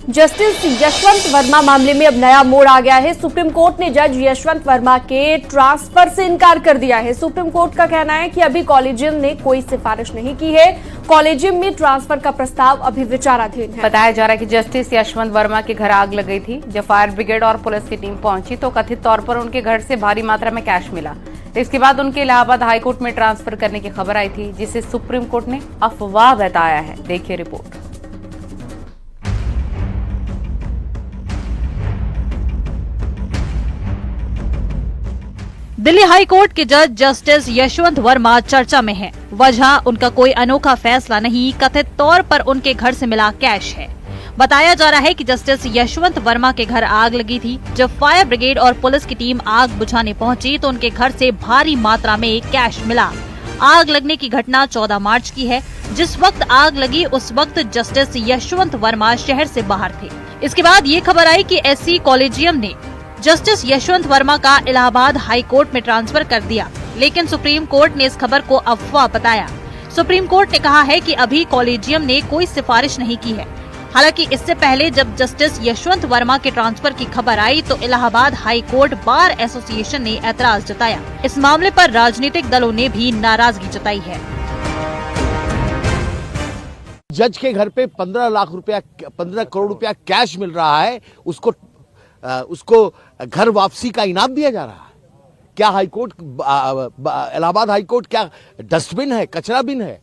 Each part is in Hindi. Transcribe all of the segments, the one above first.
जस्टिस यशवंत वर्मा मामले में अब नया मोड़ आ गया है। सुप्रीम कोर्ट ने जज यशवंत वर्मा के ट्रांसफर से इनकार कर दिया है। सुप्रीम कोर्ट का कहना है कि अभी कॉलेजियम ने कोई सिफारिश नहीं की है। कॉलेजियम में ट्रांसफर का प्रस्ताव अभी विचाराधीन है। बताया जा रहा है कि जस्टिस यशवंत वर्मा के घर आग लग गई थी। जब फायर ब्रिगेड और पुलिस की टीम पहुंची तो कथित तौर पर उनके घर से भारी मात्रा में कैश मिला। इसके बाद उनके इलाहाबाद हाईकोर्ट में ट्रांसफर करने की खबर आई थी, जिसे सुप्रीम कोर्ट ने अफवाह बताया है। देखिए रिपोर्ट। दिल्ली हाई कोर्ट के जज जस्टिस यशवंत वर्मा चर्चा में हैं। वजह उनका कोई अनोखा फैसला नहीं, कथित तौर पर उनके घर से मिला कैश है। बताया जा रहा है कि जस्टिस यशवंत वर्मा के घर आग लगी थी। जब फायर ब्रिगेड और पुलिस की टीम आग बुझाने पहुंची तो उनके घर से भारी मात्रा में कैश मिला। आग लगने की घटना 14 मार्च की है। जिस वक्त आग लगी उस वक्त जस्टिस यशवंत वर्मा शहर से बाहर थे। इसके बाद ये खबर आई कि एससी कॉलेजियम ने जस्टिस यशवंत वर्मा का इलाहाबाद हाई कोर्ट में ट्रांसफर कर दिया, लेकिन सुप्रीम कोर्ट ने इस खबर को अफवाह बताया। सुप्रीम कोर्ट ने कहा है कि अभी कॉलेजियम ने कोई सिफारिश नहीं की है। हालांकि इससे पहले जब जस्टिस यशवंत वर्मा के ट्रांसफर की खबर आई तो Allahabad high court bar association ने ऐतराज जताया। इस मामले पर राजनीतिक दलों ने भी नाराजगी जताई है। जज के घर पे 15 करोड़ रुपया कैश मिल रहा है, उसको घर वापसी का इनाम दिया जा रहा है। क्या हाईकोर्ट, इलाहाबाद हाईकोर्ट क्या डस्टबिन है, कचरा बिन है?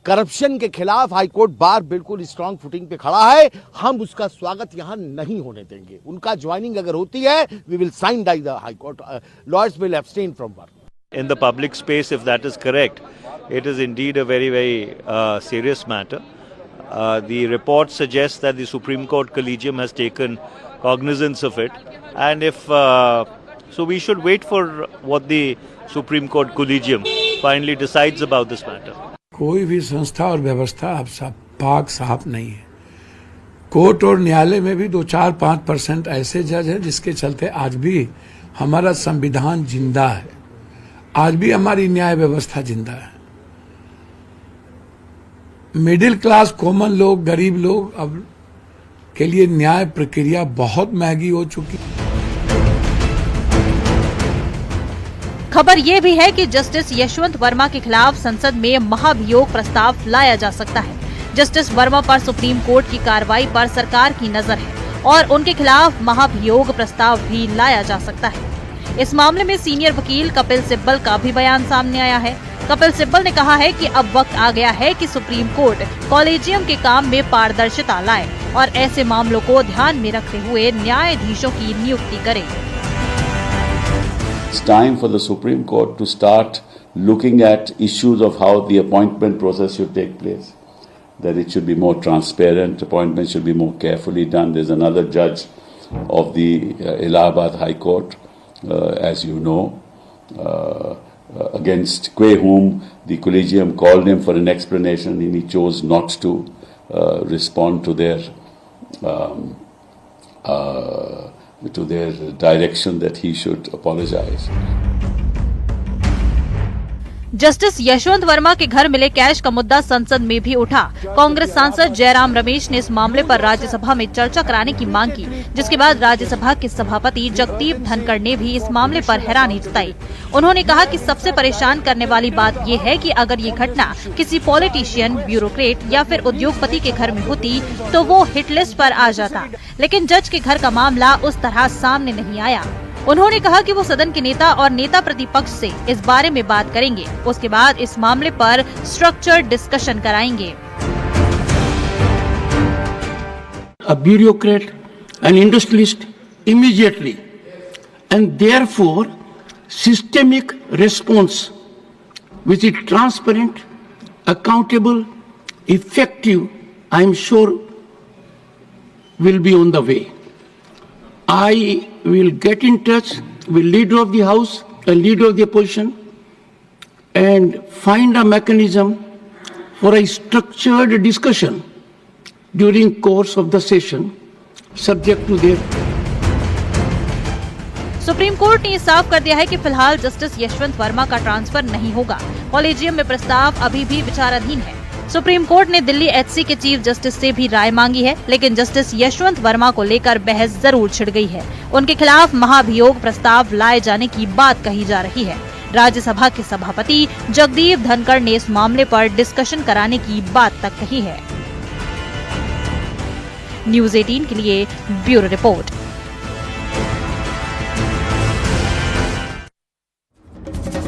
करप्शन के खिलाफ हाईकोर्ट बार बिल्कुल स्ट्रांग फुटिंग पे खड़ा है। हम उसका स्वागत यहां नहीं होने देंगे। उनका ज्वाइनिंग अगर होती है, we will sine die the High Court, lawyers will abstain from work. In the public space, if that is correct, it is indeed a very, very serious matter. The report suggests that the Supreme Court Collegium has taken cognizance of it, and if so, we should wait for what the Supreme Court Collegium finally decides about this matter. कोई भी संस्था और व्यवस्था अब पाक साफ नहीं है। कोर्ट और न्यायालय में भी 2-4-5% ऐसे जज हैं जिसके चलते आज भी हमारा संविधान जिंदा है, आज भी हमारी न्याय व्यवस्था जिंदा है। मिडिल क्लास, कॉमन लोग, गरीब लोग अब के लिए न्याय प्रक्रिया बहुत महंगी हो चुकी है। खबर ये भी है कि जस्टिस यशवंत वर्मा के खिलाफ संसद में महाभियोग प्रस्ताव लाया जा सकता है। जस्टिस वर्मा पर सुप्रीम कोर्ट की कार्रवाई पर सरकार की नजर है और उनके खिलाफ महाभियोग प्रस्ताव भी लाया जा सकता है। इस मामले में सीनियर वकील कपिल सिब्बल का भी बयान सामने आया है। कपिल सिब्बल ने कहा है कि अब वक्त आ गया है कि सुप्रीम कोर्ट कॉलेजियम के काम में पारदर्शिता लाए और ऐसे मामलों को ध्यान में रखते हुए न्यायाधीशों की नियुक्ति करे। It's time for the Supreme Court to start looking at issues of how the appointment process should take place. That it should be more transparent, appointments should be more carefully done. There's another judge of the Allahabad High Court, as you know, against whom the collegium called him for an explanation, and he chose not to respond to their direction that he should apologize. Justice Yashwant Verma के घर मिले कैश का मुद्दा संसद में भी उठा। कांग्रेस सांसद जयराम रमेश ने इस मामले पर राज्यसभा में चर्चा कराने की मांग की, जिसके बाद राज्यसभा के सभापति जगदीप धनखड़ ने भी इस मामले पर हैरानी जताई। उन्होंने कहा कि सबसे परेशान करने वाली बात ये है कि अगर ये घटना किसी पॉलिटिशियन, ब्यूरोक्रेट या फिर उद्योगपति के घर में होती तो वो हिट लिस्ट पर आ जाता, लेकिन जज के घर का मामला उस तरह सामने नहीं आया। उन्होंने कहा कि वो सदन के नेता और नेता प्रतिपक्ष से इस बारे में बात करेंगे, उसके बाद इस मामले पर स्ट्रक्चर्ड डिस्कशन कराएंगे। A bureaucrat, an industrialist immediately, and therefore systemic response which is transparent, accountable, effective, I am sure will be on the way. I will get in touch with leader of the house and leader of the opposition and find a mechanism for a structured discussion during course of the session subject to their। Supreme court ने साफ कर दिया है कि फिलहाल जस्टिस यशवंत वर्मा का ट्रांसफर नहीं होगा। कॉलेजियम में प्रस्ताव अभी भी विचाराधीन है। सुप्रीम कोर्ट ने दिल्ली एचसी के चीफ जस्टिस से भी राय मांगी है, लेकिन जस्टिस यशवंत वर्मा को लेकर बहस जरूर छिड़ गई है। उनके खिलाफ महाभियोग प्रस्ताव लाए जाने की बात कही जा रही है। राज्यसभा के सभापति जगदीप धनखड़ ने इस मामले पर डिस्कशन कराने की बात तक कही है। न्यूज़ 18 के लिए ब्यूरो रिपोर्ट।